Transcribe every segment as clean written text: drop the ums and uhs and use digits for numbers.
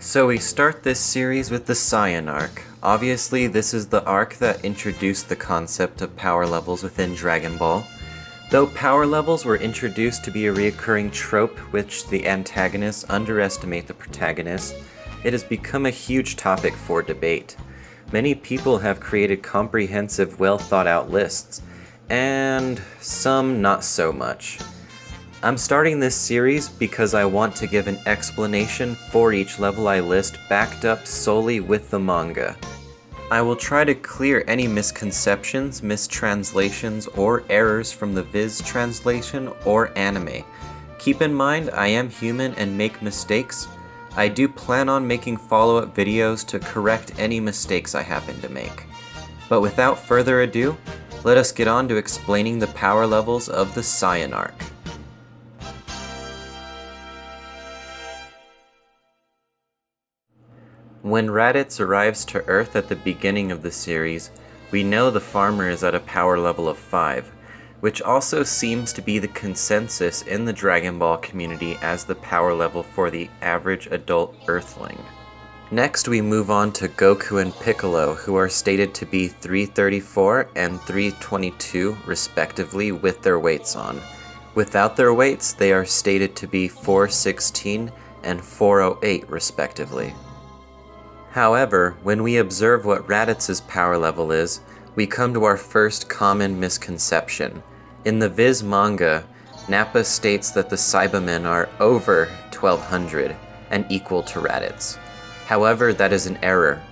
So we start this series with the Saiyan Arc. Obviously, this is the arc that introduced the concept of power levels within Dragon Ball. Though power levels were introduced to be a recurring trope which the antagonists underestimate the protagonist, it has become a huge topic for debate. Many people have created comprehensive, well-thought-out lists, and some not so much. I'm starting this series because I want to give an explanation for each level I list backed up solely with the manga. I will try to clear any misconceptions, mistranslations, or errors from the Viz translation or anime. Keep in mind, I am human and make mistakes. I do plan on making follow-up videos to correct any mistakes I happen to make. But without further ado, let us get on to explaining the power levels of the Saiyan Arc. When Raditz arrives to Earth at the beginning of the series, we know the farmer is at a power level of 5, which also seems to be the consensus in the Dragon Ball community as the power level for the average adult Earthling. Next we move on to Goku and Piccolo, who are stated to be 334 and 322 respectively with their weights on. Without their weights, they are stated to be 416 and 408 respectively. However, when we observe what Raditz's power level is, we come to our first common misconception. In the Viz manga, Nappa states that the Cybermen are over 1200 and equal to Raditz. However, that is an error.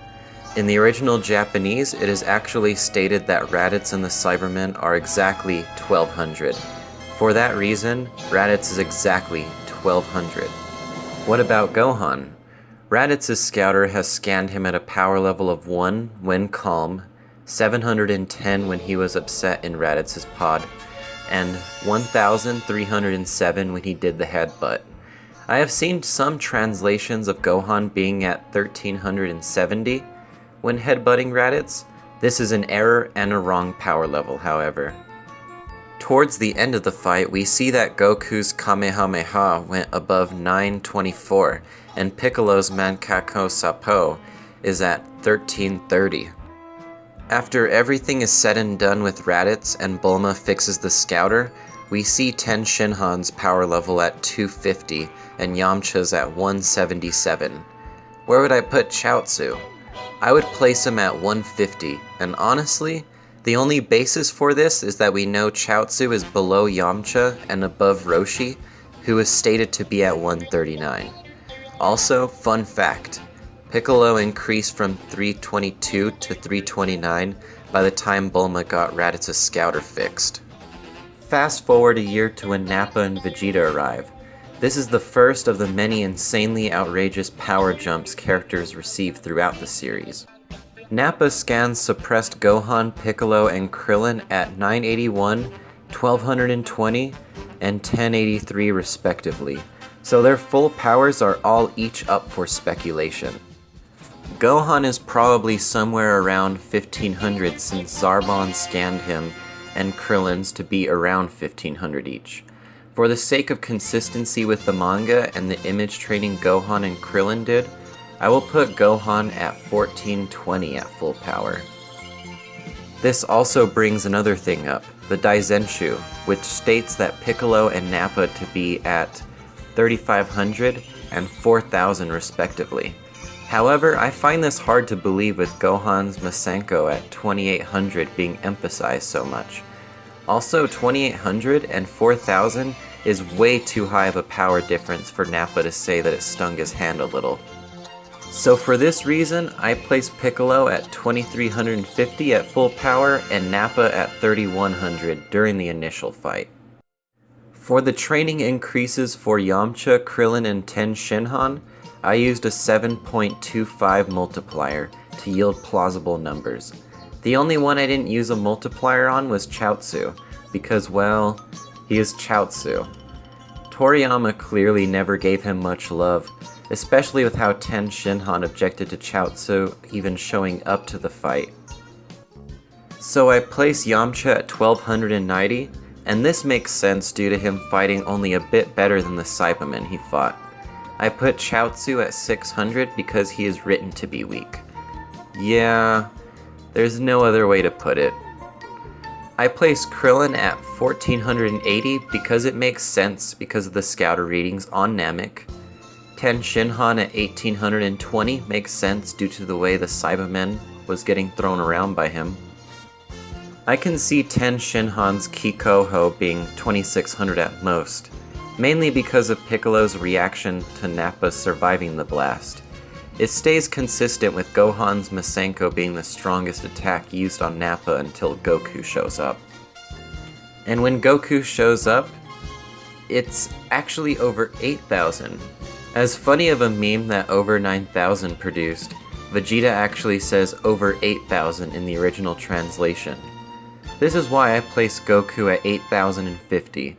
In the original Japanese, it is actually stated that Raditz and the Cybermen are exactly 1200. For that reason, Raditz is exactly 1200. What about Gohan? Raditz's scouter has scanned him at a power level of 1 when calm, 710 when he was upset in Raditz's pod, and 1307 when he did the headbutt. I have seen some translations of Gohan being at 1370 when headbutting Raditz. This is an error and a wrong power level, however. Towards the end of the fight, we see that Goku's Kamehameha went above 924, and Piccolo's Mankaku Sapo is at 1330. After everything is said and done with Raditz and Bulma fixes the scouter, we see Ten Shinhan's power level at 250 and Yamcha's at 177. Where would I put Chaozu? I would place him at 150, and honestly, the only basis for this is that we know Chaozu is below Yamcha and above Roshi, who is stated to be at 139. Also, fun fact, Piccolo increased from 322 to 329 by the time Bulma got Raditz's scouter fixed. Fast forward a year to when Nappa and Vegeta arrive. This is the first of the many insanely outrageous power jumps characters receive throughout the series. Nappa scans suppressed Gohan, Piccolo, and Crillon at 981, 1220, and 1083 respectively, so their full powers are all each up for speculation. Gohan is probably somewhere around 1500 since Zarbon scanned him, and Krillon's to be around 1500 each. For the sake of consistency with the manga and the image training Gohan and Crillon did, I will put Gohan at 1420 at full power. This also brings another thing up, the Daizenshu, which states that Piccolo and Nappa to be at 3500 and 4000 respectively. However, I find this hard to believe with Gohan's Masenko at 2800 being emphasized so much. Also, 2800 and 4000 is way too high of a power difference for Nappa to say that it stung his hand a little. So for this reason, I place Piccolo at 2350 at full power and Nappa at 3100 during the initial fight. For the training increases for Yamcha, Krillon, and Ten Shinhan, I used a 7.25 multiplier to yield plausible numbers. The only one I didn't use a multiplier on was Chaozu, because, well, he is Chaozu. Toriyama clearly never gave him much love, especially with how Ten Shinhan objected to Chaozu even showing up to the fight. So I place Yamcha at 1290, and this makes sense due to him fighting only a bit better than the Cybermen he fought. I put Chaozu at 600 because he is written to be weak. Yeah, there's no other way to put it. I place Crillon at 1480 because it makes sense because of the scouter readings on Namek. Ten Shinhan at 1820 makes sense due to the way the Cybermen was getting thrown around by him. I can see Ten Shinhan's Kikoho being 2600 at most, mainly because of Piccolo's reaction to Nappa surviving the blast. It stays consistent with Gohan's Masenko being the strongest attack used on Nappa until Goku shows up. And when Goku shows up, it's actually over 8,000. As funny of a meme that over 9,000 produced, Vegeta actually says over 8,000 in the original translation. This is why I place Goku at 8,050,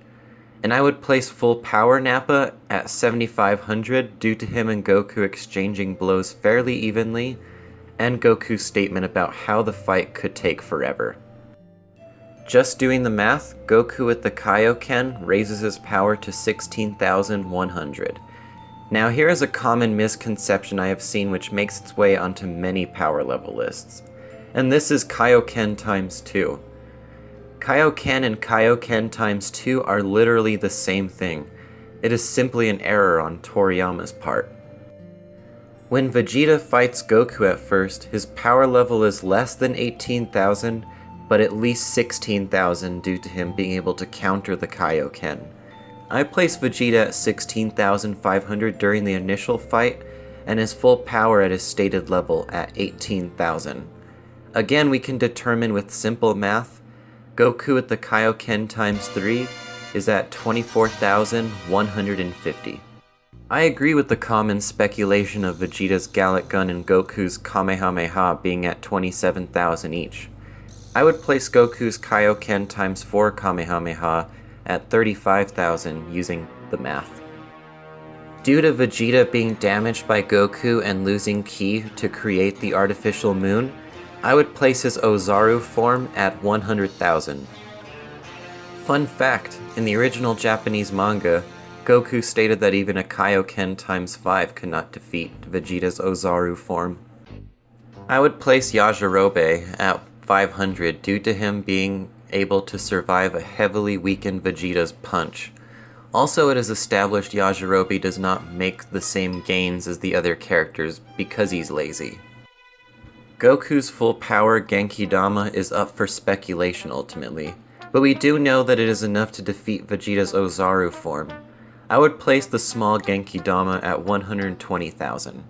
and I would place full power Nappa at 7,500 due to him and Goku exchanging blows fairly evenly, and Goku's statement about how the fight could take forever. Just doing the math, Goku with the Kaioken raises his power to 16,100. Now here is a common misconception I have seen which makes its way onto many power level lists, and this is Kaioken times 2. Kaioken and Kaioken times 2 are literally the same thing. It is simply an error on Toriyama's part. When Vegeta fights Goku at first, his power level is less than 18,000, but at least 16,000 due to him being able to counter the Kaioken. I place Vegeta at 16,500 during the initial fight, and his full power at his stated level at 18,000. Again, we can determine with simple math, Goku with the Kaioken times 3 is at 24,150. I agree with the common speculation of Vegeta's Gallic Gun and Goku's Kamehameha being at 27,000 each. I would place Goku's Kaioken times 4 Kamehameha at 35,000 using the math. Due to Vegeta being damaged by Goku and losing ki to create the artificial moon, I would place his Oozaru form at 100,000. Fun fact, in the original Japanese manga, Goku stated that even a Kaioken times 5 could not defeat Vegeta's Oozaru form. I would place Yajirobe at 500 due to him being able to survive a heavily weakened Vegeta's punch. Also, it is established Yajirobe does not make the same gains as the other characters because he's lazy. Goku's full power Genki-Dama is up for speculation ultimately, but we do know that it is enough to defeat Vegeta's Oozaru form. I would place the small Genki-Dama at 120,000.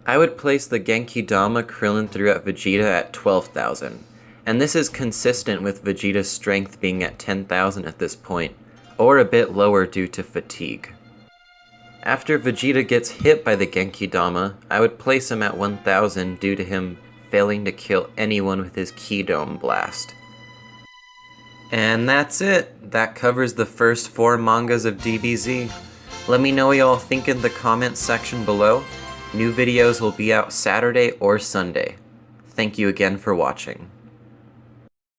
I would place the Genki-Dama Krillin threw at Vegeta at 12,000, and this is consistent with Vegeta's strength being at 10,000 at this point, or a bit lower due to fatigue. After Vegeta gets hit by the Genki-Dama, I would place him at 1,000 due to him failing to kill anyone with his Ki Dome blast. And that's it! That covers the first 4 mangas of DBZ. Let me know what y'all think in the comments section below. New videos will be out Saturday or Sunday. Thank you again for watching.